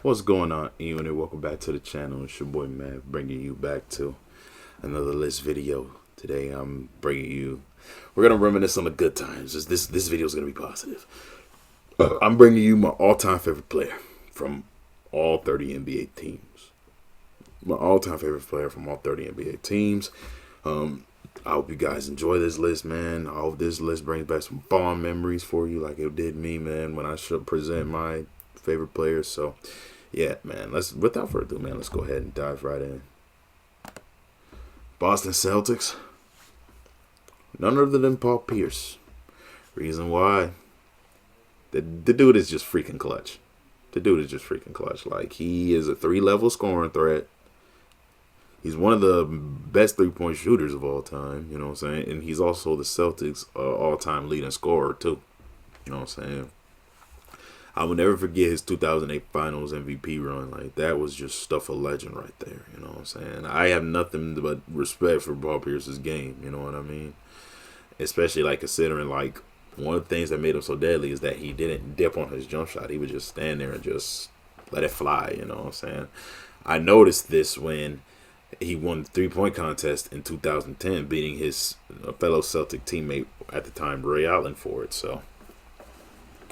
What's going on, Ewan? And welcome back to the channel. It's your boy Matt, bringing you back to another list video. Today, we're gonna reminisce on the good times. This video is gonna be positive. I'm bringing you my all-time favorite player from all 30 NBA teams. My all-time favorite player from all 30 NBA teams. I hope you guys enjoy this list, man. I hope this list brings back some fond memories for you, like it did me, man, when I should present my favorite players. So, yeah, man. Without further ado, man, let's go ahead and dive right in. Boston Celtics. None other than Paul Pierce. Reason why? The dude is just freaking clutch. The dude is just freaking clutch. Like, he is a 3-level scoring threat. He's one of the best three-point shooters of all time, you know what I'm saying? And he's also the Celtics' all-time leading scorer, too. You know what I'm saying? I will never forget his 2008 Finals MVP run. Like, that was just stuff of legend right there, you know what I'm saying? I have nothing but respect for Paul Pierce's game, you know what I mean? Especially, like, considering, like, one of the things that made him so deadly is that he didn't dip on his jump shot. He would just stand there and just let it fly, you know what I'm saying? I noticed this when he won the three-point contest in 2010, beating his fellow Celtic teammate at the time, Ray Allen, for it. So,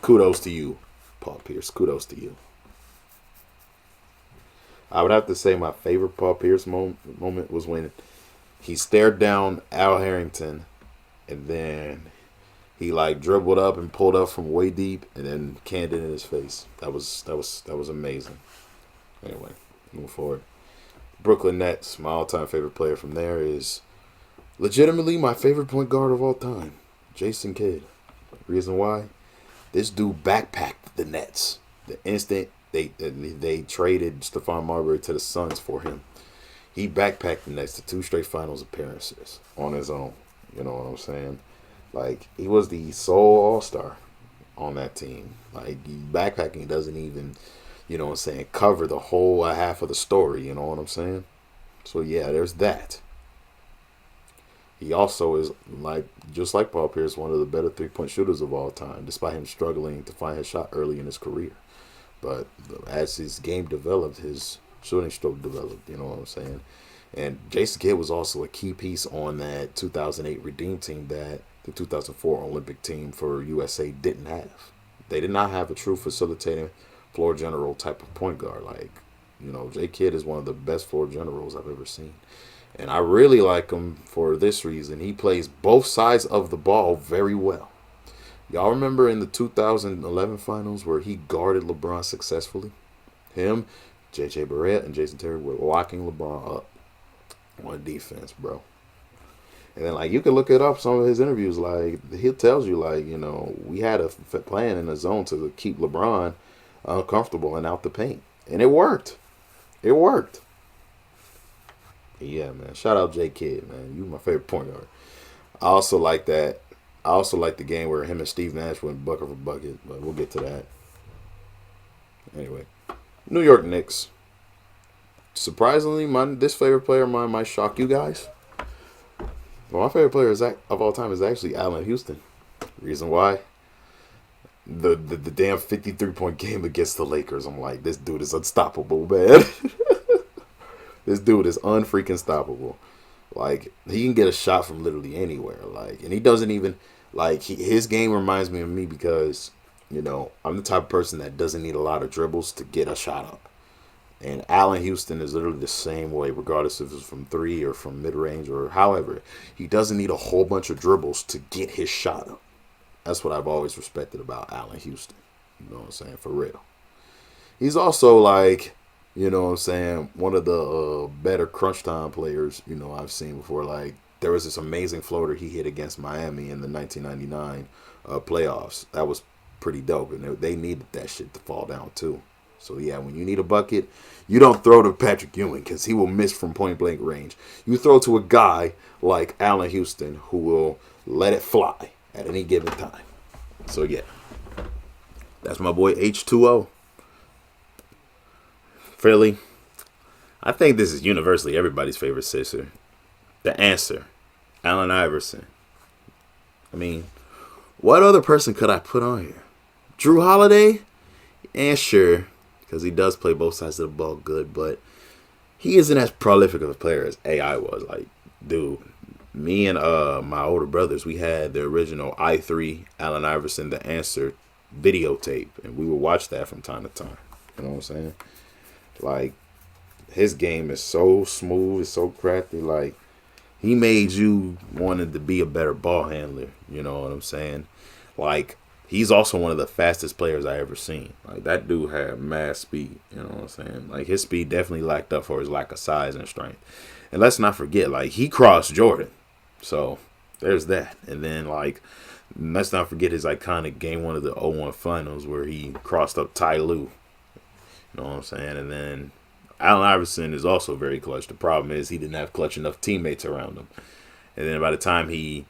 kudos to you, Paul Pierce. Kudos to you. I would have to say my favorite Paul Pierce moment was when he stared down Al Harrington, and then he like dribbled up and pulled up from way deep, and then canned it in his face. That was amazing. Anyway, moving forward. Brooklyn Nets, my all-time favorite player from there is legitimately my favorite point guard of all time, Jason Kidd. Reason why? This dude backpacked the Nets. The instant they traded Stephon Marbury to the Suns for him, he backpacked the Nets to 2 straight Finals appearances on his own. You know what I'm saying? Like, he was the sole All-Star on that team. Like, backpacking doesn't even, you know what I'm saying, cover the whole half of the story, you know what I'm saying? So yeah, there's that. He also is, like, just like Paul Pierce, one of the better 3-point shooters of all time, despite him struggling to find his shot early in his career. But as his game developed, his shooting stroke developed, you know what I'm saying? And Jason Kidd was also a key piece on that 2008 Redeem team that the 2004 Olympic team for USA didn't have. They did not have a true facilitating floor general type of point guard. Like, you know, J Kidd is one of the best floor generals I've ever seen. And I really like him for this reason. He plays both sides of the ball very well. Y'all remember in the 2011 finals where he guarded LeBron successfully? Him, JJ Barrett, and Jason Terry were locking LeBron up on defense, bro. And then, like, you can look it up, some of his interviews, like, he tells you, like, you know, we had a plan in the zone to keep LeBron uncomfortable and out the paint. And it worked. It worked. Yeah, man. Shout out J Kidd, man. You my favorite point guard. I also like that. I also like the game where him and Steve Nash went bucket for bucket, but we'll get to that. Anyway, New York Knicks. Surprisingly, this favorite player of mine might shock you guys. Well, my favorite player of all time is actually Allen Houston. Reason why? The damn 53-point game against the Lakers. I'm like, this dude is unstoppable, man. This dude is unfreaking stoppable. Like, he can get a shot from literally anywhere. Like, and he doesn't even, like, his game reminds me of me because, you know, I'm the type of person that doesn't need a lot of dribbles to get a shot up. And Allen Houston is literally the same way, regardless if it's from 3 or from mid-range or however. He doesn't need a whole bunch of dribbles to get his shot up. That's what I've always respected about Allen Houston. You know what I'm saying? For real. He's also, like, you know what I'm saying, one of the better crunch time players, you know, I've seen before. Like, there was this amazing floater he hit against Miami in the 1999 playoffs. That was pretty dope. And they needed that shit to fall down, too. So, yeah, when you need a bucket, you don't throw to Patrick Ewing because he will miss from point-blank range. You throw to a guy like Allen Houston who will let it fly at any given time. So, yeah, that's my boy H2O. Philly. I think this is universally everybody's favorite Sixer. The answer, Allen Iverson. I mean, what other person could I put on here? Drew Holiday? And sure, because he does play both sides of the ball good, but he isn't as prolific of a player as AI was. Like, dude, me and my older brothers, we had the original I3 Allen Iverson The Answer videotape, and we would watch that from time to time. You know what I'm saying? Like, his game is so smooth, it's so crafty. Like, he made you wanted to be a better ball handler. You know what I'm saying? Like, he's also one of the fastest players I ever seen. Like, that dude had mad speed. You know what I'm saying? Like, his speed definitely lacked up for his lack of size and strength. And let's not forget, like, he crossed Jordan. So, there's that. And then, like, let's not forget his iconic game one of the 0-1 finals where he crossed up Ty Lue. You know what I'm saying? And then Allen Iverson is also very clutch. The problem is he didn't have clutch enough teammates around him. And then by the time he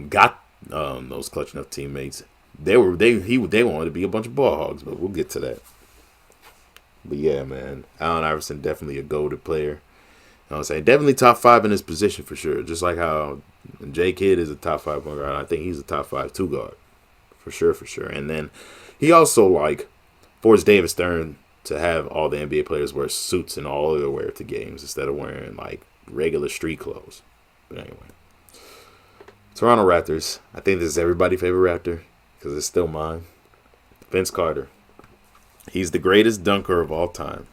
got those clutch enough teammates, they wanted to be a bunch of ball hogs. But we'll get to that. But yeah, man, Allen Iverson definitely a goated player. You know what I'm saying? Definitely top 5 in his position for sure. Just like how J Kidd is a top 5 point guard. I think he's a top 5 2 guard. For sure. And then he also, like, forced David Stern to have all the NBA players wear suits and all their wear to games instead of wearing, like, regular street clothes. But anyway. Toronto Raptors. I think this is everybody's favorite Raptor because it's still mine. Vince Carter. He's the greatest dunker of all time.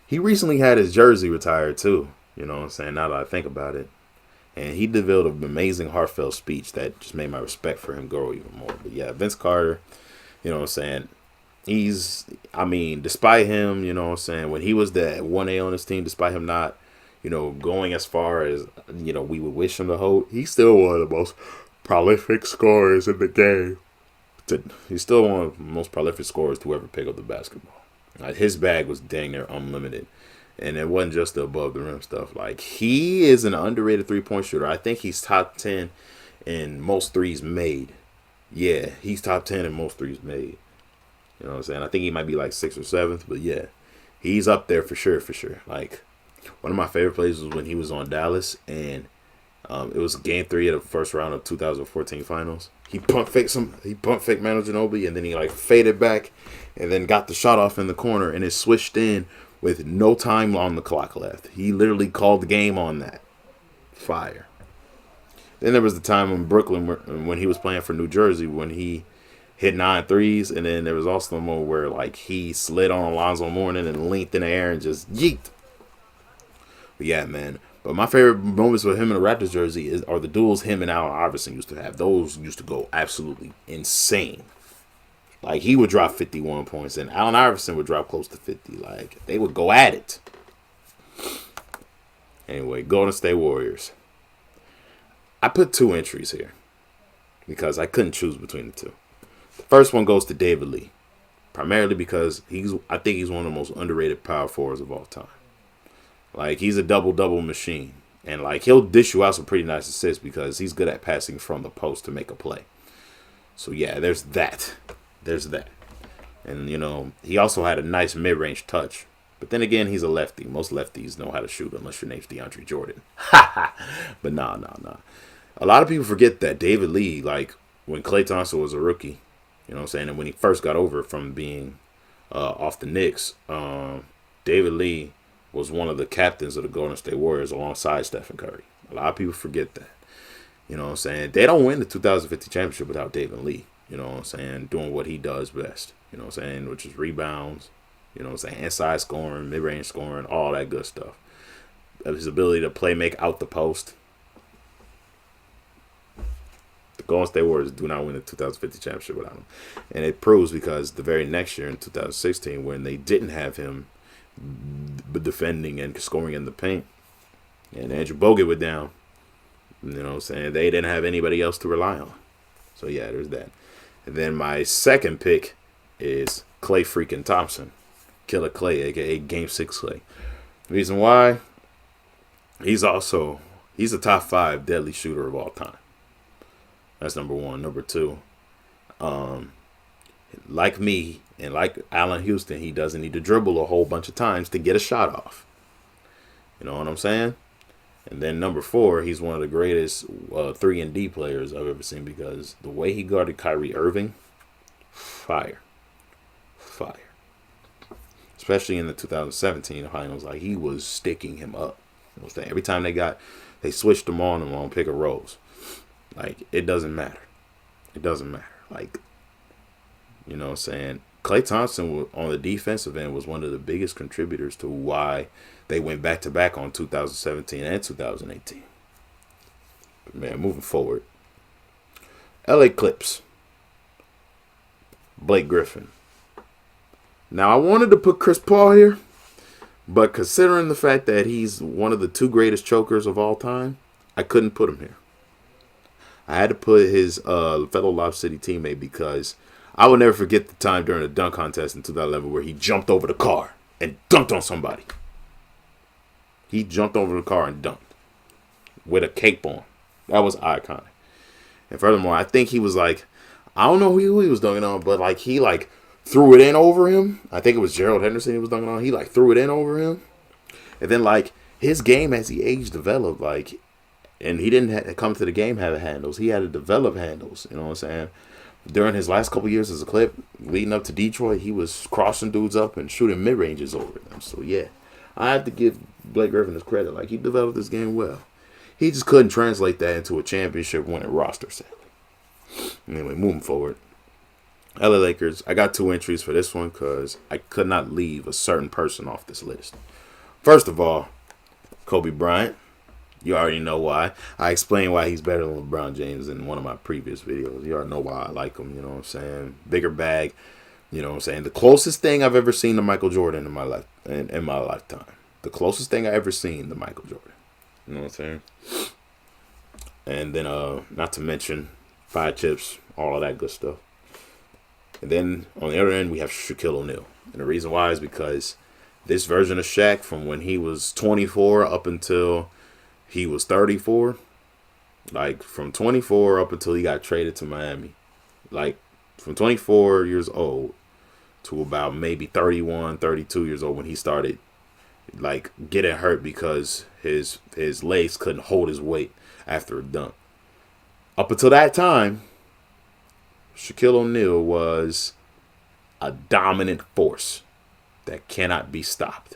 He recently had his jersey retired too. You know what I'm saying? Now that I think about it. And he developed an amazing heartfelt speech that just made my respect for him grow even more. But yeah, Vince Carter, you know what I'm saying? Despite him, you know what I'm saying, when he was the 1A on his team, despite him not, going as far as, we would wish him to hold, he's still one of the most prolific scorers in the game. He's still one of the most prolific scorers to ever pick up the basketball. Like, his bag was dang near unlimited. And it wasn't just the above the rim stuff. Like, he is an underrated 3-point shooter. I think he's top 10 in most threes made. Yeah, he's top 10 in most threes made. You know what I'm saying? I think he might be like 6th or 7th, but yeah, he's up there for sure. Like, one of my favorite plays was when he was on Dallas, and it was Game 3 of the first round of 2014 Finals. He pump faked Manu Ginobili, and then he like faded back, and then got the shot off in the corner, and it switched in with no time on the clock left. He literally called the game on that. Fire. Then there was the time in Brooklyn when he was playing for New Jersey when he hit 9 threes, and then there was also a moment where like he slid on Alonzo Mourning and linked in the air and just yeet. But yeah, man. But my favorite moments with him in the Raptors jersey are the duels him and Allen Iverson used to have. Those used to go absolutely insane. Like, he would drop 51 points, and Allen Iverson would drop close to 50. Like, they would go at it. Anyway, Golden State Warriors. I put 2 entries here because I couldn't choose between the two. The first one goes to David Lee, primarily because I think he's one of the most underrated power forwards of all time. Like, he's a double-double machine. And, like, he'll dish you out some pretty nice assists because he's good at passing from the post to make a play. So, yeah, there's that. And, he also had a nice mid-range touch. But then again, he's a lefty. Most lefties know how to shoot unless your name's DeAndre Jordan. But nah. A lot of people forget that David Lee, like, when Klay Thompson was a rookie, you know what I'm saying, and when he first got over from being off the Knicks, David Lee was one of the captains of the Golden State Warriors alongside Stephen Curry. A lot of people forget that. You know what I'm saying? They don't win the 2050 championship without David Lee. You know what I'm saying? Doing what he does best. You know what I'm saying? Which is rebounds. You know what I'm saying? Inside scoring, mid-range scoring, all that good stuff. His ability to play make out the post. The Golden State Warriors do not win the 2050 championship without him. And it proves because the very next year in 2016, when they didn't have him defending and scoring in the paint, and Andrew Bogut went down, you know what I'm saying, they didn't have anybody else to rely on. So yeah, there's that. And then my second pick is Klay freaking Thompson. Killer Klay, aka Game 6 Klay. Reason why? He's a top 5 deadly shooter of all time. That's number 1. Number 2, like me and like Allen Houston, he doesn't need to dribble a whole bunch of times to get a shot off. You know what I'm saying? And then number 4, he's one of the greatest 3-and-D players I've ever seen because the way he guarded Kyrie Irving, fire. especially in the 2017 finals. Like, he was sticking him up. You know what I'm saying? Every time they switched him on pick and rolls. Like, it doesn't matter. It doesn't matter. Like, you know what I'm saying? Klay Thompson on the defensive end was one of the biggest contributors to why they went back-to-back on 2017 and 2018. But man, moving forward. LA Clips. Blake Griffin. Now, I wanted to put Chris Paul here, but considering the fact that he's one of the 2 greatest chokers of all time, I couldn't put him here. I had to put his fellow Lob City teammate because I will never forget the time during a dunk contest in 2011 where he jumped over the car and dunked on somebody. He jumped over the car and dunked with a cape on. That was iconic. And furthermore, I think he was like, I don't know who he was dunking on, but like he like threw it in over him. I think it was Gerald Henderson he was dunking on. He like threw it in over him. And then like his game as he aged developed, like, and he didn't have to come to the game having handles. He had to develop handles. You know what I'm saying? During his last couple years as a Clip, leading up to Detroit, he was crossing dudes up and shooting mid-ranges over them. So, yeah, I have to give Blake Griffin his credit. Like, he developed this game well. He just couldn't translate that into a championship-winning roster, sadly. Anyway, moving forward. LA Lakers, I got 2 entries for this one because I could not leave a certain person off this list. First of all, Kobe Bryant. You already know why. I explained why he's better than LeBron James in one of my previous videos. You already know why I like him, you know what I'm saying? Bigger bag, you know what I'm saying? The closest thing I've ever seen to Michael Jordan in my life, in my lifetime. The closest thing I ever seen to Michael Jordan. You know what I'm saying? And then, not to mention, 5 chips, all of that good stuff. And then, on the other end, we have Shaquille O'Neal. And the reason why is because this version of Shaq, from when he was 24 up until he was 34, like from 24 up until he got traded to Miami, like from 24 years old to about maybe 31, 32 years old when he started like getting hurt because his legs couldn't hold his weight after a dunk. Up until that time, Shaquille O'Neal was a dominant force that cannot be stopped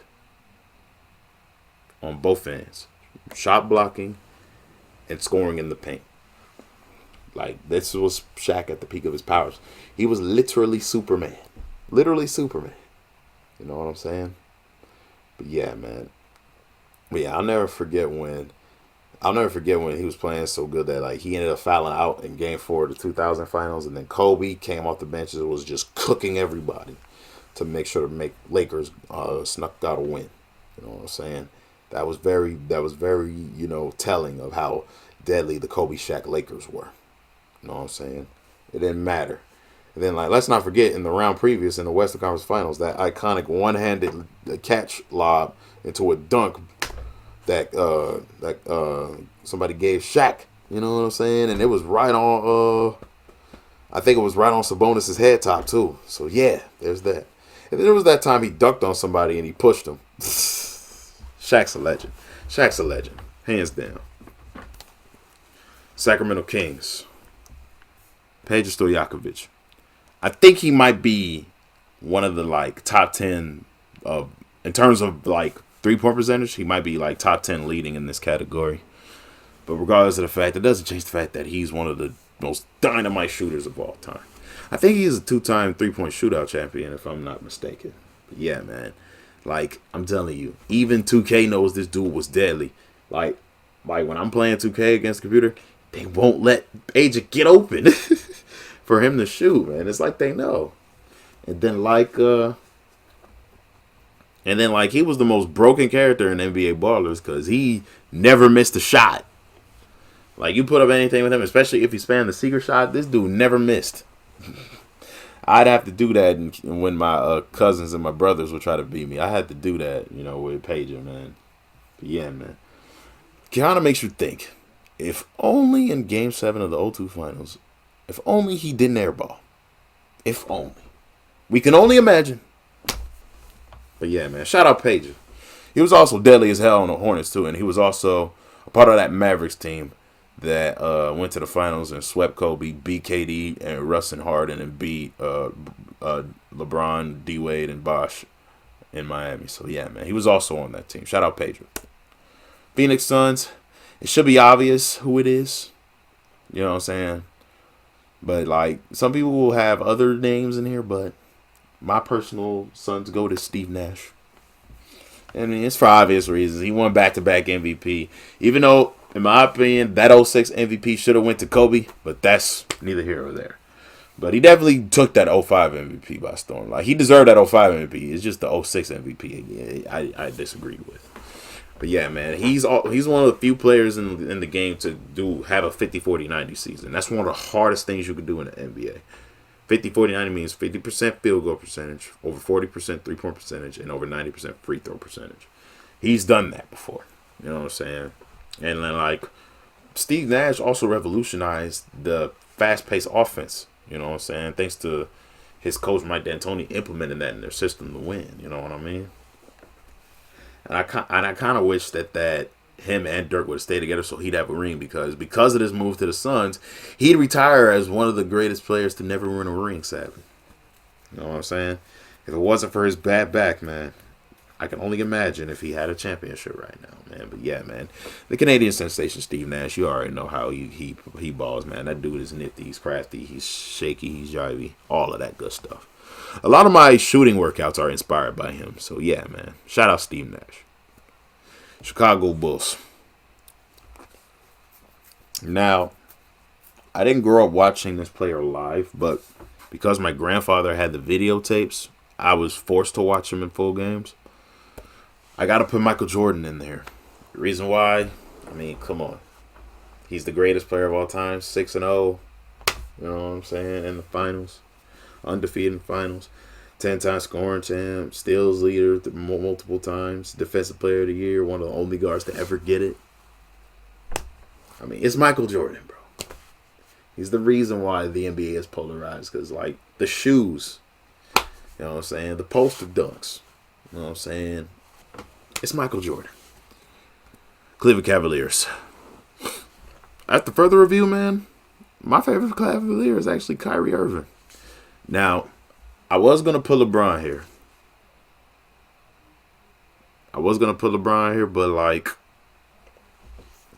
on both ends. Shot blocking and scoring in the paint. Like, this was Shaq at the peak of his powers. He was literally Superman. Literally Superman. You know what I'm saying? But yeah, man. But yeah, I'll never forget when he was playing so good that like he ended up fouling out in Game 4 of the 2000 finals, and then Kobe came off the benches and was just cooking everybody to make sure to make Lakers snuck out a win. You know what I'm saying? That was very, you know, telling of how deadly the Kobe Shaq Lakers were. You know what I'm saying? It didn't matter. And then, like, let's not forget, in the round previous in the Western Conference Finals, that iconic one-handed catch lob into a dunk that somebody gave Shaq. You know what I'm saying? And it was right on, I think it was right on Sabonis' head top, too. So, yeah, there's that. And then there was that time he dunked on somebody and he pushed him. Shaq's a legend. Shaq's a legend. Hands down. Sacramento Kings. Peja Stojakovic. I think he might be one of the like top 10 in terms of like 3-point percentage. He might be like top 10 leading in this category. But regardless of the fact, it doesn't change the fact that he's one of the most dynamite shooters of all time. I think he's a 2-time 3-point shootout champion, if I'm not mistaken. But yeah, man. Like, I'm telling you, even 2K knows this dude was deadly. Like when I'm playing 2K against the computer, they won't let Peja get open for him to shoot, man. It's like they know. And then he was the most broken character in NBA Ballers because he never missed a shot. Like, you put up anything with him, especially if he spanned the secret shot, this dude never missed. I'd have to do that when my cousins and my brothers would try to beat me. I had to do that, you know, with Peja, man. But yeah, man. Kind of makes you think. If only in Game 7 of the 0-2 Finals, if only he didn't airball. If only. We can only imagine. But yeah, man. Shout out Peja. He was also deadly as hell on the Hornets, too. And he was also a part of that Mavericks team that went to the finals and swept Kobe, beat KD and Russ and Harden, and beat LeBron, D-Wade, and Bosh in Miami. So yeah, man, he was also on that team. Shout out Pedro. Phoenix Suns. It should be obvious who it is. You know what I'm saying? But like some people will have other names in here, but my personal Suns go to Steve Nash. I mean, it's for obvious reasons. He won back-to-back MVP. Even though, in my opinion, that '06 MVP should have went to Kobe, but that's neither here nor there. But he definitely took that '05 MVP by storm. Like, he deserved that '05 MVP. It's just the '06 MVP I disagree with. But yeah, man, he's one of the few players in the game to have a 50-40-90 season. That's one of the hardest things you can do in the NBA. 50-40-90 means 50% field goal percentage, over 40% three-point percentage, and over 90% free throw percentage. He's done that before. You know what I'm saying? And then, like, Steve Nash also revolutionized the fast-paced offense. You know what I'm saying? Thanks to his coach, Mike D'Antoni, implementing that in their system to win. You know what I mean? And I kind of wish that him and Dirk would stay together so he'd have a ring because of this move to the Suns, he'd retire as one of the greatest players to never win a ring, sadly. You know what I'm saying? If it wasn't for his bad back, man, I can only imagine if he had a championship right now, man. But yeah, man, the Canadian sensation Steve Nash, you already know how he balls, man. That dude is nifty, he's crafty, he's shaky, he's jivey, all of that good stuff. A lot of my shooting workouts are inspired by him. So, yeah, man. Shout out Steve Nash. Chicago Bulls. Now, I didn't grow up watching this player live, but because my grandfather had the videotapes, I was forced to watch him in full games. I got to put Michael Jordan in there. The reason why, I mean, come on. He's the greatest player of all time, 6-0. You know what I'm saying? In the finals. Undefeated in finals, 10-time scoring champ, steals leader multiple times, defensive player of the year, one of the only guards to ever get it. I mean, it's Michael Jordan, bro. He's the reason why the NBA is polarized because, like, the shoes, you know what I'm saying, the poster dunks, you know what I'm saying, it's Michael Jordan. Cleveland Cavaliers. After further review, man, my favorite Cavalier is actually Kyrie Irving. Now, I was going to put LeBron here. But, like,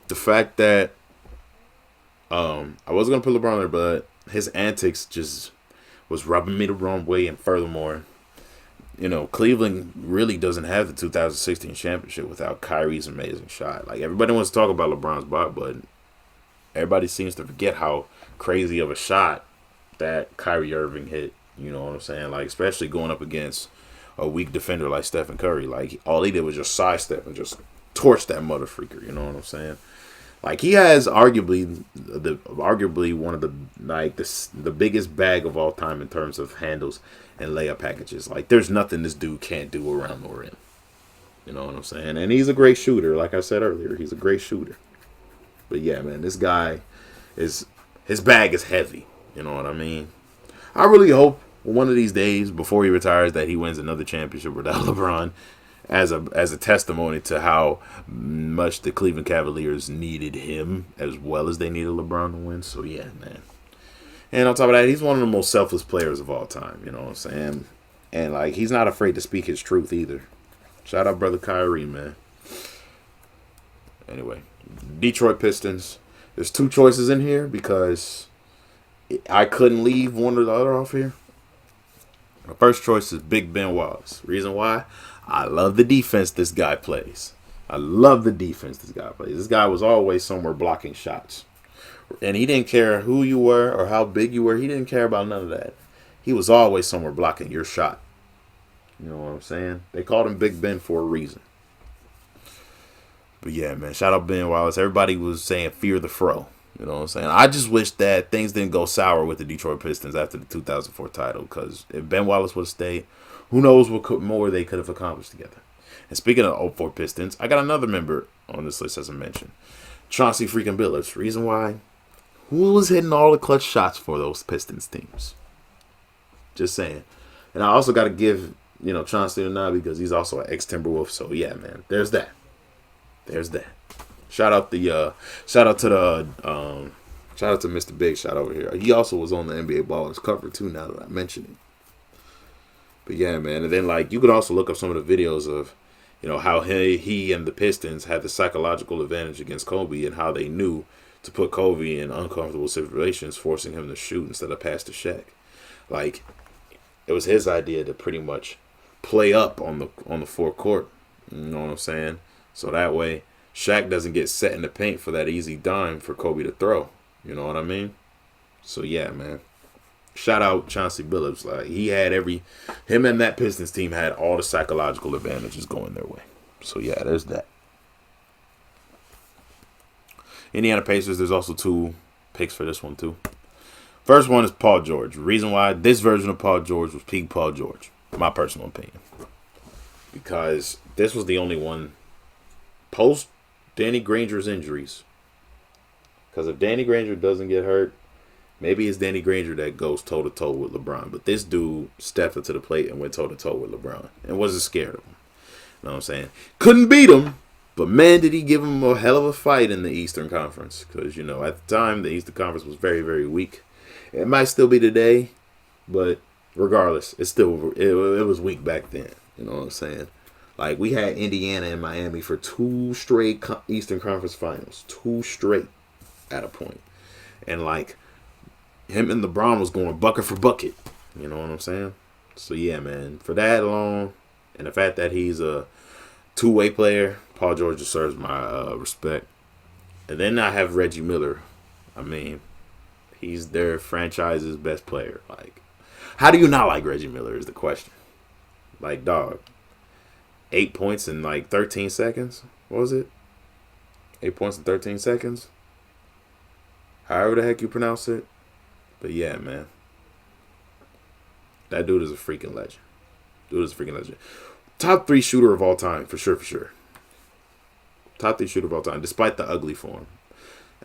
the fact that I was going to put LeBron there, but his antics just was rubbing me the wrong way. And furthermore, you know, Cleveland really doesn't have the 2016 championship without Kyrie's amazing shot. Like, everybody wants to talk about LeBron's bot, but everybody seems to forget how crazy of a shot that Kyrie Irving hit, you know what I'm saying? Like, especially going up against a weak defender like Stephen Curry. Like, all he did was just sidestep and just torch that mother freaker, you know what I'm saying? Like, he has arguably one of the biggest bag of all time in terms of handles and layup packages. Like, there's nothing this dude can't do around the rim. You know what I'm saying? And he's a great shooter. Like I said earlier, he's a great shooter. But yeah, man, this guy his bag is heavy. You know what I mean? I really hope one of these days before he retires that he wins another championship without LeBron as a testimony to how much the Cleveland Cavaliers needed him as well as they needed LeBron to win. So, yeah, man. And on top of that, he's one of the most selfless players of all time. You know what I'm saying? And, like, he's not afraid to speak his truth either. Shout out, brother Kyrie, man. Anyway, Detroit Pistons. There's two choices in here because I couldn't leave one or the other off here. My first choice is Big Ben Wallace. Reason why? I love the defense this guy plays. This guy was always somewhere blocking shots. And he didn't care who you were or how big you were. He didn't care about none of that. He was always somewhere blocking your shot. You know what I'm saying? They called him Big Ben for a reason. But yeah, man, shout out Ben Wallace. Everybody was saying fear the fro. You know what I'm saying? I just wish that things didn't go sour with the Detroit Pistons after the 2004 title. Because if Ben Wallace would have stayed, who knows what more they could have accomplished together. And speaking of 04 Pistons, I got another member on this list as I mentioned. Chauncey freaking Billups. Reason why? Who was hitting all the clutch shots for those Pistons teams? Just saying. And I also got to give, you know, Chauncey a nod because he's also an ex-Timberwolf. So, yeah, man. There's that. Shout out to Mr. Big Shot over here. He also was on the NBA Ballers cover too. Now that I mention it, But yeah, man. And then like you could also look up some of the videos of, how he and the Pistons had the psychological advantage against Kobe and how they knew to put Kobe in uncomfortable situations, forcing him to shoot instead of pass to Shaq. Like it was his idea to pretty much play up on the forecourt. You know what I'm saying? So that way Shaq doesn't get set in the paint for that easy dime for Kobe to throw. You know what I mean? So yeah, man. Shout out Chauncey Billups. Like him and that Pistons team had all the psychological advantages going their way. So yeah, there's that. Indiana Pacers, there's also 2 picks for this one too. First one is Paul George. The reason why this version of Paul George was peak Paul George, my personal opinion. Because this was the only one post Danny Granger's injuries. Because if Danny Granger doesn't get hurt, maybe it's Danny Granger that goes toe-to-toe with LeBron. But this dude stepped up to the plate and went toe-to-toe with LeBron. And wasn't scared of him. You know what I'm saying? Couldn't beat him. But man, did he give him a hell of a fight in the Eastern Conference. Because, at the time, the Eastern Conference was very, very weak. It might still be today. But regardless, it was weak back then. You know what I'm saying? Like, we had Indiana and Miami for 2 straight Eastern Conference finals. 2 straight at a point. And, like, him and LeBron was going bucket for bucket. You know what I'm saying? So, yeah, man. For that alone, and the fact that he's a two-way player, Paul George deserves my respect. And then I have Reggie Miller. I mean, he's their franchise's best player. Like, how do you not like Reggie Miller is the question. Like, dog. 8 points in, 13 seconds? What was it? 8 points in 13 seconds? However the heck you pronounce it. But yeah, man. That dude is a freaking legend. Top 3 shooter of all time, for sure. Top 3 shooter of all time, despite the ugly form.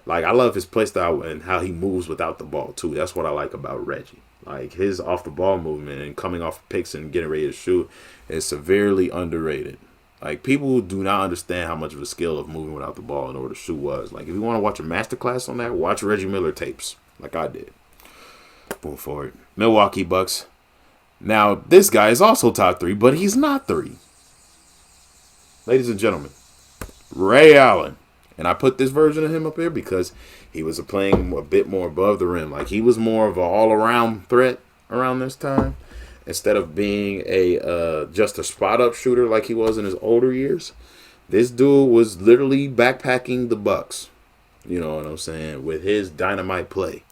Like, I love his play style and how he moves without the ball, too. That's what I like about Reggie. Like, his off-the-ball movement and coming off picks and getting ready to shoot is severely underrated. Like, people do not understand how much of a skill of moving without the ball in order to shoot was. Like, if you want to watch a masterclass on that, watch Reggie Miller tapes, like I did. Move forward. Milwaukee Bucks. Now, this guy is also top 3, but he's not 3. Ladies and gentlemen, Ray Allen. And I put this version of him up here because he was playing a bit more above the rim. Like, he was more of an all-around threat around this time. Instead of being just a spot-up shooter like he was in his older years. This dude was literally backpacking the Bucks. You know what I'm saying? With his dynamite play.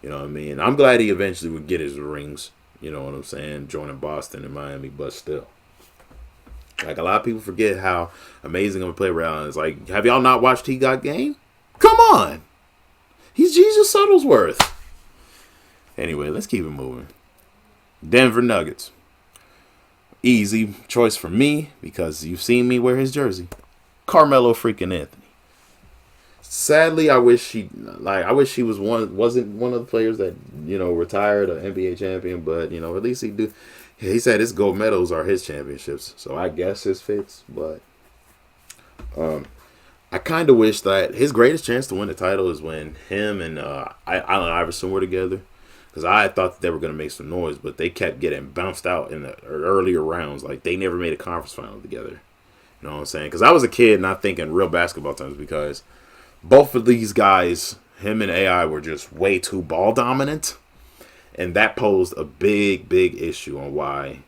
You know what I mean? I'm glad he eventually would get his rings. You know what I'm saying? Joining Boston and Miami, but still. Like, a lot of people forget how amazing of a player Ray Allen is. Like, have y'all not watched He Got Game? Come on! He's Jesus Shuttlesworth. Anyway, let's keep it moving. Denver Nuggets. Easy choice for me because you've seen me wear his jersey. Carmelo freaking Anthony. Sadly, I wish he wasn't one of the players that, retired an NBA champion, but, at least he do. He said his gold medals are his championships, so I guess his fits. But I kind of wish that his greatest chance to win the title is when him and Allen Iverson were together, because I thought that they were going to make some noise, but they kept getting bounced out in the earlier rounds. Like, they never made a conference final together. You know what I'm saying? Because I was a kid not thinking real basketball terms, because both of these guys, him and AI, were just way too ball dominant. And that posed a big, big issue on why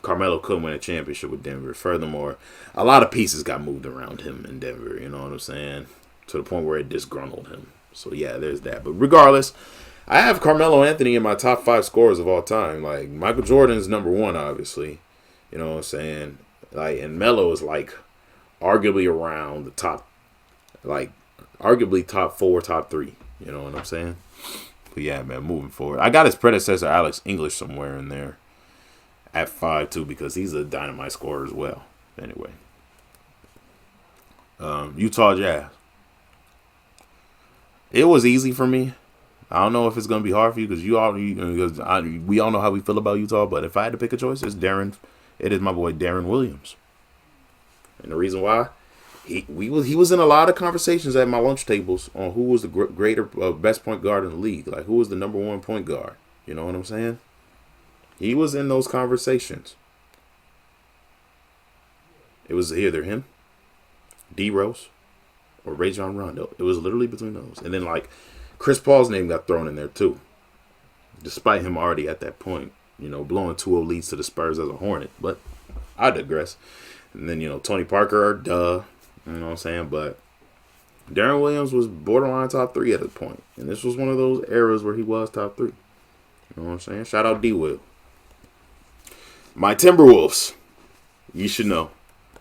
Carmelo couldn't win a championship with Denver. Furthermore, a lot of pieces got moved around him in Denver, you know what I'm saying? To the point where it disgruntled him. So, yeah, there's that. But regardless, I have Carmelo Anthony in my top 5 scorers of all time. Like, Michael Jordan's number 1, obviously. You know what I'm saying? Like, and Melo is, like, arguably around the top, like, arguably top 4, top 3. You know what I'm saying? But yeah, man, moving forward. I got his predecessor, Alex English, somewhere in there at 5, too, because he's a dynamite scorer as well. Anyway. Utah Jazz. It was easy for me. I don't know if it's going to be hard for you because we all know how we feel about Utah, but if I had to pick a choice, it is my boy Darren Williams. And the reason why? He was in a lot of conversations at my lunch tables on who was the best point guard in the league. Like, who was the number 1 point guard. You know what I'm saying? He was in those conversations. It was either him, D Rose, or Rajon Rondo. It was literally between those. And then like Chris Paul's name got thrown in there too. Despite him already at that point, blowing 2-0 leads to the Spurs as a Hornet. But I digress. And then, Tony Parker, duh. You know what I'm saying? But Darren Williams was borderline top 3 at a point. And this was one of those eras where he was top 3. You know what I'm saying? Shout out D-Will. My Timberwolves. You should know.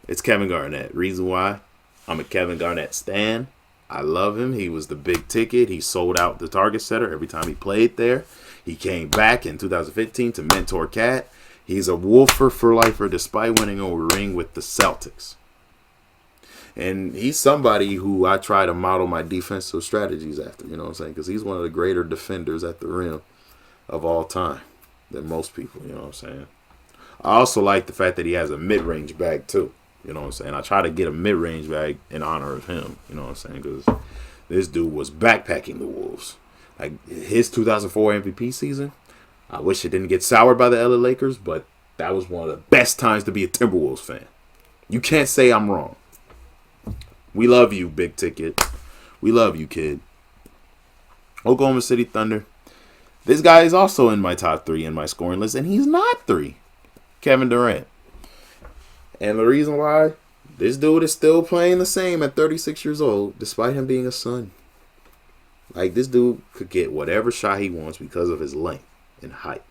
It's Kevin Garnett. Reason why? I'm a Kevin Garnett stan. I love him. He was the big ticket. He sold out the target setter every time he played there. He came back in 2015 to mentor Cat. He's a Wolfer for lifer despite winning a ring with the Celtics. And he's somebody who I try to model my defensive strategies after, you know what I'm saying? Because he's one of the greater defenders at the rim of all time than most people, you know what I'm saying? I also like the fact that he has a mid-range bag too. You know what I'm saying? I try to get a mid-range bag in honor of him. You know what I'm saying? Because this dude was backpacking the Wolves. Like, his 2004 MVP season, I wish it didn't get soured by the LA Lakers, but that was one of the best times to be a Timberwolves fan. You can't say I'm wrong. We love you, Big Ticket. We love you, kid. Oklahoma City Thunder. This guy is also in my top 3 in my scoring list, and he's not 3. Kevin Durant. And the reason why, this dude is still playing the same at 36 years old, despite him being a son. Like, this dude could get whatever shot he wants because of his length and height.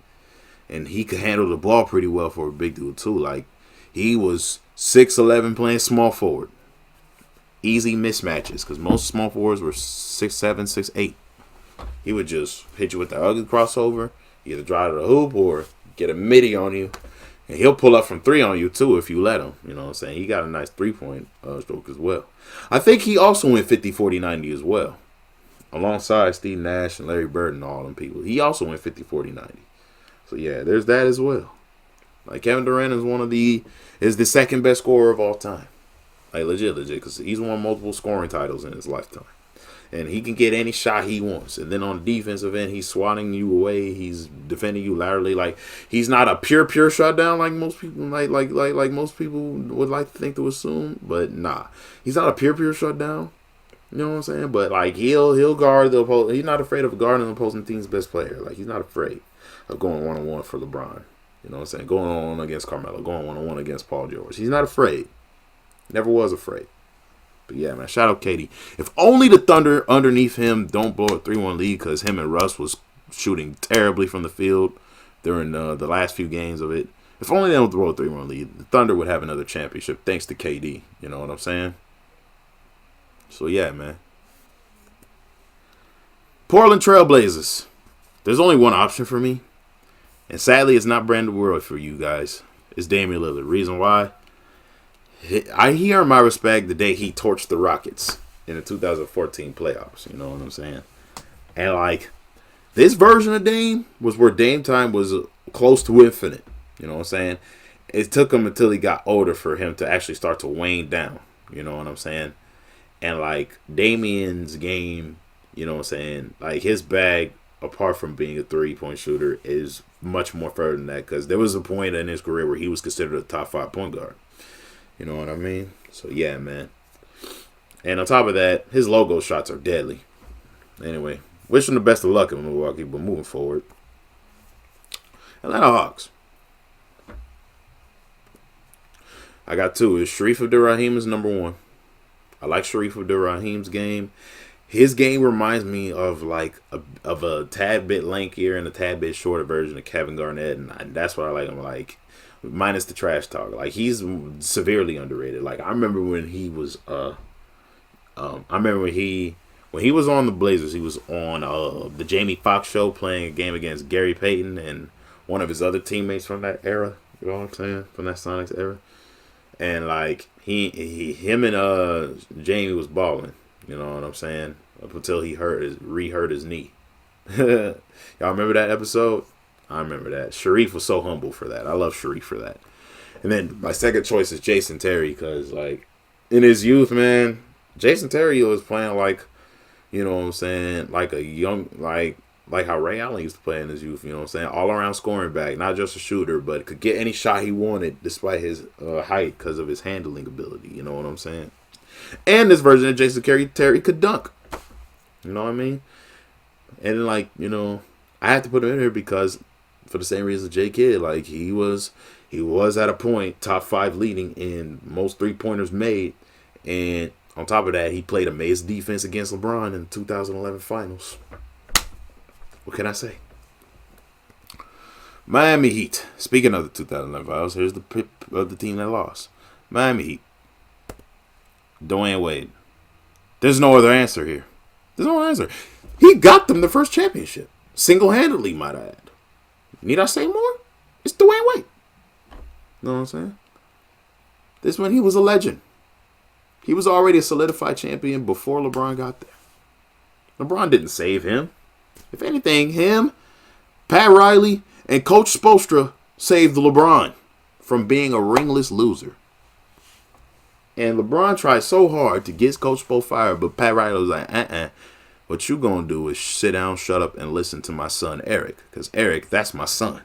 And he could handle the ball pretty well for a big dude, too. Like, he was 6'11", playing small forward. Easy mismatches, because most small forwards were 6'7", 6'8". He would just hit you with the ugly crossover, either drive to the hoop or get a midi on you. And he'll pull up from 3 on you, too, if you let him. You know what I'm saying? He got a nice 3-point stroke as well. I think he also went 50-40-90 as well. Alongside Steve Nash and Larry Bird and all them people. He also went 50-40-90. So, yeah, there's that as well. Like, Kevin Durant is the second best scorer of all time. Like, legit, because he's won multiple scoring titles in his lifetime. And he can get any shot he wants. And then on the defensive end, he's swatting you away. He's defending you laterally. Like, he's not a pure shutdown like most people like most people would like to think to assume. But nah, he's not a pure shutdown. You know what I'm saying? But like, he'll guard the opposing. He's not afraid of guarding the opposing team's best player. Like, he's not afraid of going 1-on-1 for LeBron. You know what I'm saying? Going on against Carmelo. Going 1-on-1 against Paul George. He's not afraid. Never was afraid. But yeah, man, shout out KD. If only the Thunder underneath him don't blow a 3-1 lead, because him and Russ was shooting terribly from the field during the last few games of it. If only they don't throw a 3-1 lead, the Thunder would have another championship thanks to KD. You know what I'm saying? So yeah, man. Portland Trailblazers. There's only one option for me. And sadly, it's not Brandon Roy for you guys. It's Damian Lillard. Reason why? He earned my respect the day he torched the Rockets in the 2014 playoffs. You know what I'm saying? And, like, this version of Dame was where Dame time was close to infinite. You know what I'm saying? It took him until he got older for him to actually start to wane down. You know what I'm saying? And, like, Damian's game, you know what I'm saying? Like, his bag, apart from being a 3-point shooter, is much more further than that. Because there was a point in his career where he was considered a top 5 point guard. You know what I mean? So, yeah, man. And on top of that, his logo shots are deadly. Anyway, wish him the best of luck in Milwaukee, but moving forward. Atlanta Hawks. I got 2. Shareef Abdur-Rahim is number 1. I like Shareef Abdur-Rahim's game. His game reminds me of like a tad bit lankier and a tad bit shorter version of Kevin Garnett, and that's what I like him like. Minus the trash talk. Like, he's severely underrated. Like, I remember when he was when he was on the Blazers, he was on the Jamie Foxx show playing a game against Gary Payton and one of his other teammates from that era. You know what I'm saying? From that Sonics era. And like him and Jamie was balling. You know what I'm saying? Up until he re-hurt his knee. Y'all remember that episode? I remember that. Shareef was so humble for that. I love Shareef for that. And then my second choice is Jason Terry, because, like, in his youth, man, Jason Terry was playing like, you know what I'm saying, like a young, like, like how Ray Allen used to play in his youth. You know what I'm saying? All around scoring back, not just a shooter, but could get any shot he wanted despite his height because of his handling ability. You know what I'm saying? And this version of Jason Terry could dunk. You know what I mean? And like, you know, I have to put him in here because for the same reason J Kidd, like he was at a point top 5 leading in most 3-pointers made, and on top of that, he played amazing defense against LeBron in the 2011 finals. What can I say? Miami Heat. Speaking of the 2011 finals, here's the pick of the team that lost. Miami Heat. Dwayne Wade. There's no other answer here. There's no answer. He got them the first championship. Single-handedly, might I add. Need I say more? It's Dwayne Wade. You know what I'm saying? This one, he was a legend. He was already a solidified champion before LeBron got there. LeBron didn't save him. If anything, him, Pat Riley, and Coach Spoelstra saved LeBron from being a ringless loser. And LeBron tried so hard to get Coach Spo fired, but Pat Riley was like, what you gonna do is sit down, shut up, and listen to my son Eric. Because Eric, that's my son.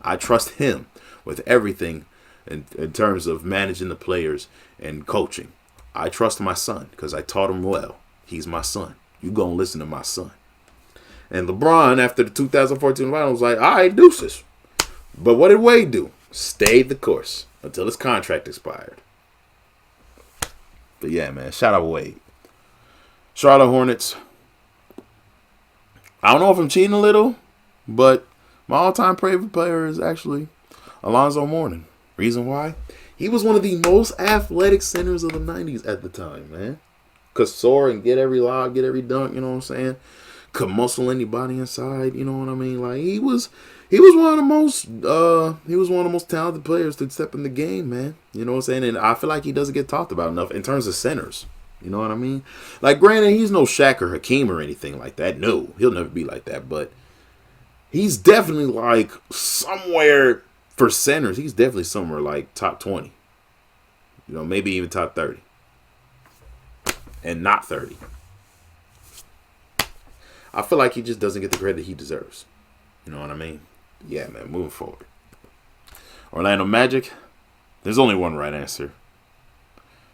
I trust him with everything in terms of managing the players and coaching. I trust my son because I taught him well. He's my son. You gonna listen to my son. And LeBron, after the 2014 finals, was like, all right, deuces. But what did Wade do? Stayed the course until his contract expired. But yeah, man, shout out Wade. Charlotte Hornets. I don't know if I'm cheating a little, but my all-time favorite player is actually Alonzo Mourning. Reason why? He was one of the most athletic centers of the 90s at the time, man. Could soar and get every lob, get every dunk, you know what I'm saying? Could muscle anybody inside, you know what I mean? Like he was one of the most talented players to step in the game, man. You know what I'm saying? And I feel like he doesn't get talked about enough in terms of centers. You know what I mean? Like, granted, he's no Shaq or Hakeem or anything like that. No, he'll never be like that. But he's definitely like somewhere for centers. He's definitely somewhere like top 20. You know, maybe even top 30. And not 30. I feel like he just doesn't get the credit he deserves. You know what I mean? Yeah, man, moving forward. Orlando Magic, there's only one right answer.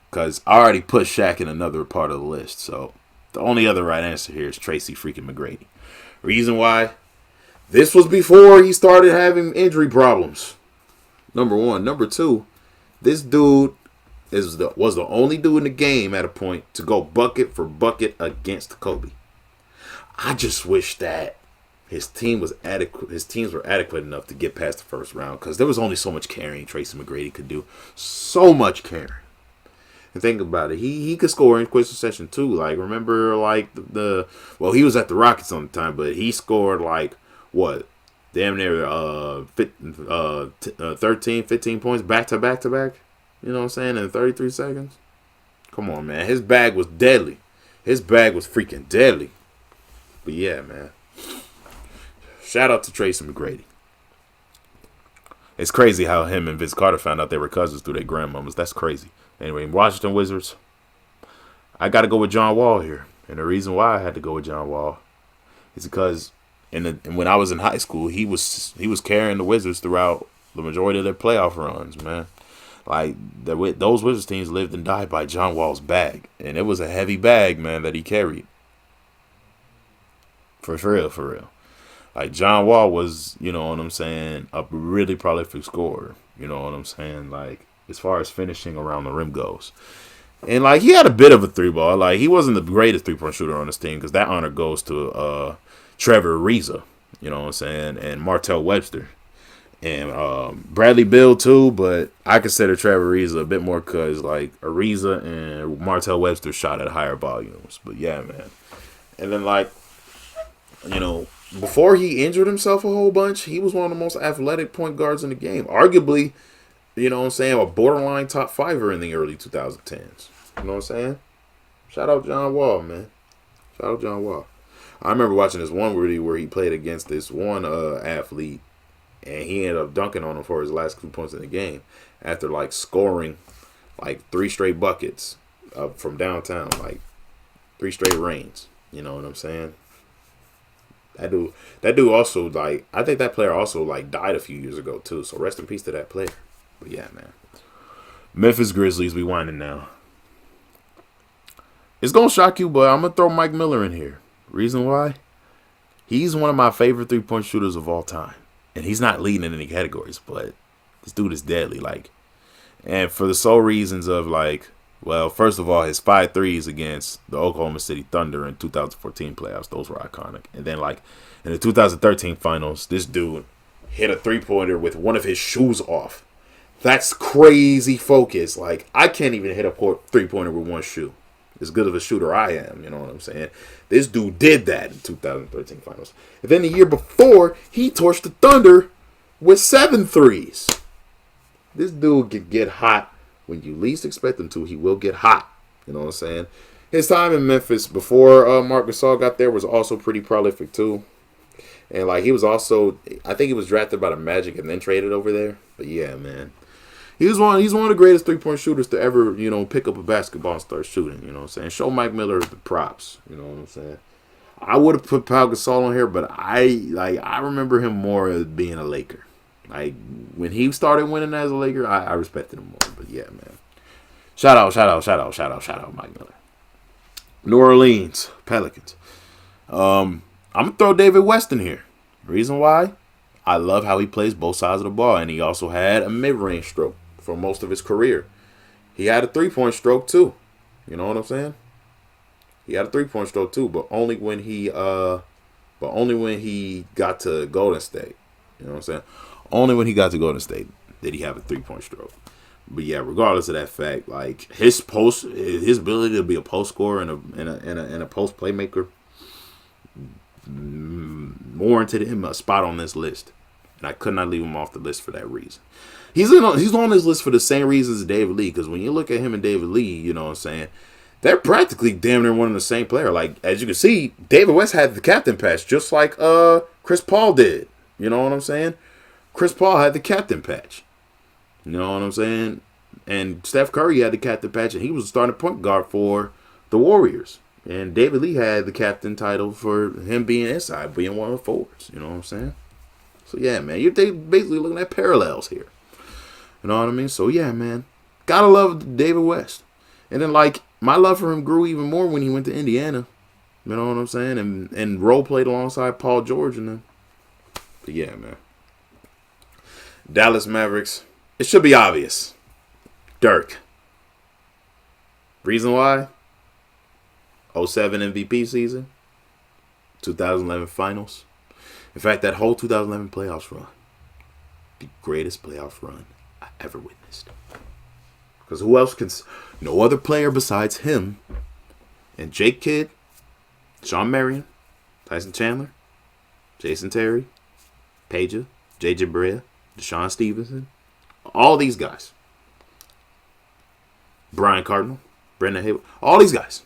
Because I already put Shaq in another part of the list. So the only other right answer here is Tracy freaking McGrady. Reason why? This was before he started having injury problems. Number one. Number two, this dude was the only dude in the game at a point to go bucket for bucket against Kobe. I just wish that his team was adequate. His teams were adequate enough to get past the first round because there was only so much carrying Tracy McGrady could do. So much carrying. And think about it, he could score in quick succession too. Like remember, like he was at the Rockets on the time, but he scored like what, damn near 13, 15 points back to back to back. You know what I'm saying? In 33 seconds. Come on, man. His bag was deadly. His bag was freaking deadly. But yeah, man. Shout out to Tracy McGrady. It's crazy how him and Vince Carter found out they were cousins through their grandmamas. That's crazy. Anyway, Washington Wizards. I got to go with John Wall here. And the reason why I had to go with John Wall is because when I was in high school, he was carrying the Wizards throughout the majority of their playoff runs, man. Like, those Wizards teams lived and died by John Wall's bag. And it was a heavy bag, man, that he carried. For real. Like, John Wall was, you know what I'm saying, a really prolific scorer. You know what I'm saying? Like, as far as finishing around the rim goes. And, like, he had a bit of a three ball. Like, he wasn't the greatest three-point shooter on his team because that honor goes to Trevor Ariza, you know what I'm saying, and Martell Webster. And Bradley Beal, too, but I consider Trevor Ariza a bit more because, like, Ariza and Martell Webster shot at higher volumes. But, yeah, man. And then, like, you know, before he injured himself a whole bunch, he was one of the most athletic point guards in the game. Arguably, you know what I'm saying, a borderline top fiver in the early 2010s. You know what I'm saying? Shout out John Wall, man. Shout out John Wall. I remember watching this one where he played against this one athlete, and he ended up dunking on him for his last 2 points in the game after, like, scoring, like, 3 straight buckets from downtown, like, 3 straight rains. You know what I'm saying? That dude also like I think that player also like died a few years ago too. So rest in peace to that player. But yeah, man. Memphis Grizzlies, we winding now. It's gonna shock you, but I'm gonna throw Mike Miller in here. Reason why? He's one of my favorite 3-point shooters of all time, and he's not leading in any categories, but this dude is deadly. Like, and for the sole reasons of like, well, first of all, his 5 threes against the Oklahoma City Thunder in 2014 playoffs, those were iconic. And then like in the 2013 finals, this dude hit a 3-pointer with one of his shoes off. That's crazy focus. Like, I can't even hit a 3-pointer with one shoe. As good of a shooter I am, you know what I'm saying? This dude did that in 2013 finals. And then the year before, he torched the Thunder with 7 threes. This dude can get hot when you least expect him to. He will get hot. You know what I'm saying? His time in Memphis before Marc Gasol got there was also pretty prolific too. And like he was also, I think he was drafted by the Magic and then traded over there. But yeah, man. He's one of the greatest 3-point shooters to ever, pick up a basketball and start shooting, you know what I'm saying? Show Mike Miller the props, you know what I'm saying? I would have put Pau Gasol on here, but I remember him more as being a Laker. Like when he started winning as a Laker, I respected him more. But yeah, man. Shout out Mike Miller. New Orleans Pelicans. I'm gonna throw David West in here. Reason why? I love how he plays both sides of the ball, and he also had a mid-range stroke for most of his career. He had a 3-point stroke too. You know what I'm saying? He had a 3-point stroke too, but only when he got to Golden State. You know what I'm saying? Only when he got to Golden State did he have a 3-point stroke. But yeah, regardless of that fact, like his ability to be a post scorer and a post playmaker warranted him a spot on this list, and I could not leave him off the list for that reason. He's on this list for the same reasons as David Lee, because when you look at him and David Lee, you know what I'm saying, they're practically damn near one and the same player. Like as you can see, David West had the captain patch just like Chris Paul did. You know what I'm saying? Chris Paul had the captain patch. You know what I'm saying? And Steph Curry had the captain patch, and he was a starting point guard for the Warriors. And David Lee had the captain title for him being inside, being one of the forwards. You know what I'm saying? So, yeah, man. You're basically looking at parallels here. You know what I mean? So, yeah, man. Gotta love David West. And then, like, my love for him grew even more when he went to Indiana. You know what I'm saying? And role played alongside Paul George and them. But, yeah, man. Dallas Mavericks. It should be obvious. Dirk. Reason why? 07 MVP season. 2011 finals. In fact, that whole 2011 playoffs run. The greatest playoff run I ever witnessed. Because who else can... No other player besides him and Jake Kidd, Shawn Marion, Tyson Chandler, Jason Terry, Peja, J.J. Barea, Deshaun Stevenson. All these guys. Brian Cardinal, Brendan Haywood. All these guys.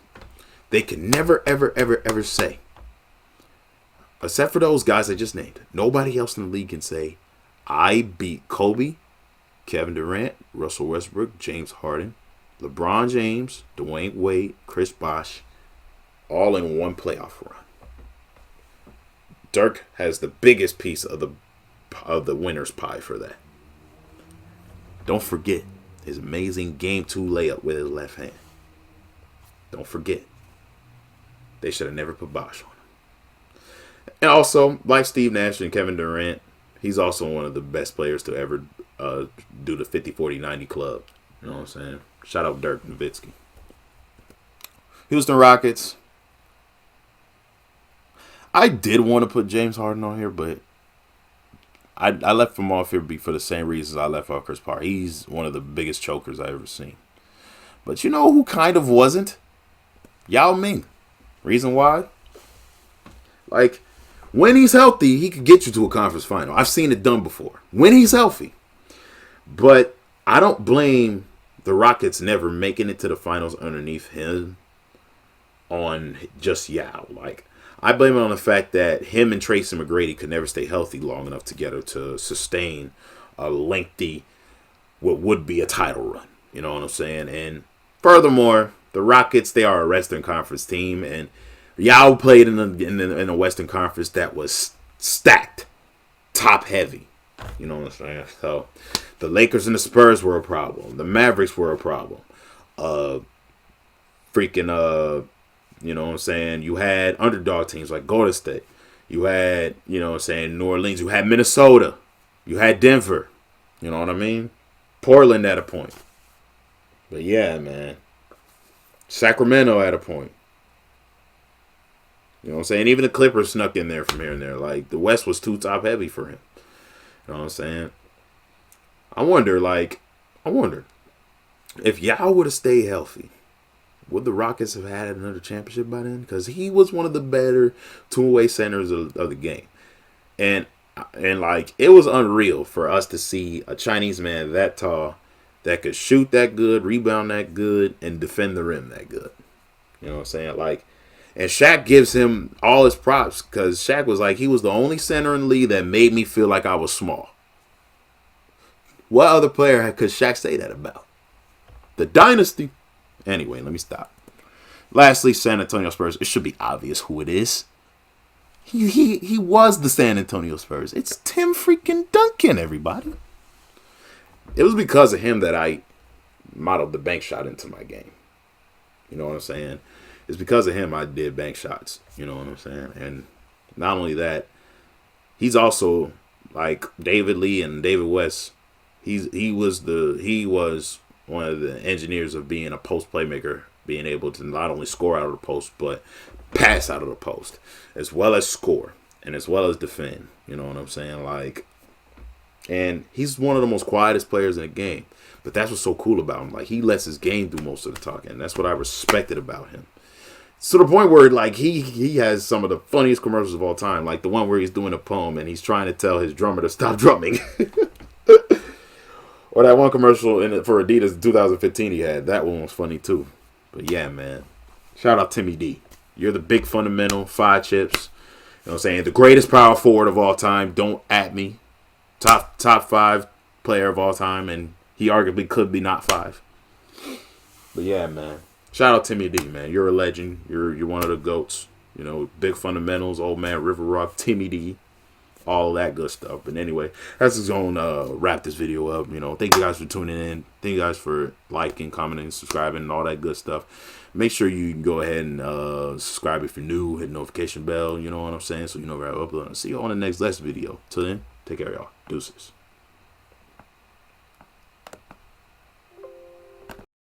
They can never, ever, ever, ever say, except for those guys I just named, nobody else in the league can say, I beat Kobe, Kevin Durant, Russell Westbrook, James Harden, LeBron James, Dwayne Wade, Chris Bosh, all in one playoff run. Dirk has the biggest piece of the winner's pie for that. Don't forget his amazing Game 2 layup with his left hand. Don't forget. They should have never put Bosh on him. And also, like Steve Nash and Kevin Durant, he's also one of the best players to ever do the 50-40-90 club. You know what I'm saying? Shout out Dirk Nowitzki. Houston Rockets. I did want to put James Harden on here, but I left him off here for the same reasons I left off Chris Paul. He's one of the biggest chokers I've ever seen. But you know who kind of wasn't? Yao Ming. Reason why? Like, when he's healthy, he could get you to a conference final. I've seen it done before. When he's healthy. But I don't blame the Rockets never making it to the finals underneath him on just Yao. Like, I blame it on the fact that him and Tracy McGrady could never stay healthy long enough together to sustain a lengthy, what would be a title run. You know what I'm saying? And furthermore, the Rockets, they are a Western Conference team, and Y'all played in the Western Conference that was stacked, top heavy. You know what I'm saying? So the Lakers and the Spurs were a problem. The Mavericks were a problem. Uh, freaking you know what I'm saying? You had underdog teams like Golden State. You had, you know what I'm saying, New Orleans. You had Minnesota. You had Denver. You know what I mean? Portland at a point. But yeah, man. Sacramento at a point. You know what I'm saying? Even the Clippers snuck in there from here and there. Like, the West was too top heavy for him. You know what I'm saying? I wonder if y'all would have stayed healthy, would the Rockets have had another championship by then? Because he was one of the better two-way centers of the game. And like, it was unreal for us to see a Chinese man that tall that could shoot that good, rebound that good, and defend the rim that good. You know what I'm saying? Like, and Shaq gives him all his props because Shaq was like, he was the only center in the league that made me feel like I was small. What other player could Shaq say that about? The dynasty. Anyway, let me stop. Lastly, San Antonio Spurs. It should be obvious who it is. He was the San Antonio Spurs. It's Tim freaking Duncan, everybody. It was because of him that I modeled the bank shot into my game. You know what I'm saying? It's because of him I did bank shots. You know what I'm saying? And not only that, he's also like David Lee and David West. He was one of the engineers of being a post playmaker, being able to not only score out of the post, but pass out of the post, as well as score, and as well as defend. You know what I'm saying? Like, and he's one of the most quietest players in the game. But that's what's so cool about him. Like, he lets his game do most of the talking. And that's what I respected about him. To the point where, like, he has some of the funniest commercials of all time. Like the one where he's doing a poem and he's trying to tell his drummer to stop drumming. Or that one commercial for Adidas in 2015 he had. That one was funny too. But yeah, man. Shout out Timmy D. You're the big fundamental. 5 chips. You know what I'm saying? The greatest power forward of all time. Don't at me. Top 5 player of all time. And he arguably could be not 5. But yeah, man. Shout out Timmy D, man. You're a legend. You're one of the GOATs. You know, big fundamentals. Old man River Rock. Timmy D. All that good stuff. But anyway, that's just going to wrap this video up. You know, thank you guys for tuning in. Thank you guys for liking, commenting, subscribing, and all that good stuff. Make sure you go ahead and subscribe if you're new. Hit the notification bell. You know what I'm saying? So you know where I upload. See you on the next video. Till then, take care, y'all. Deuces.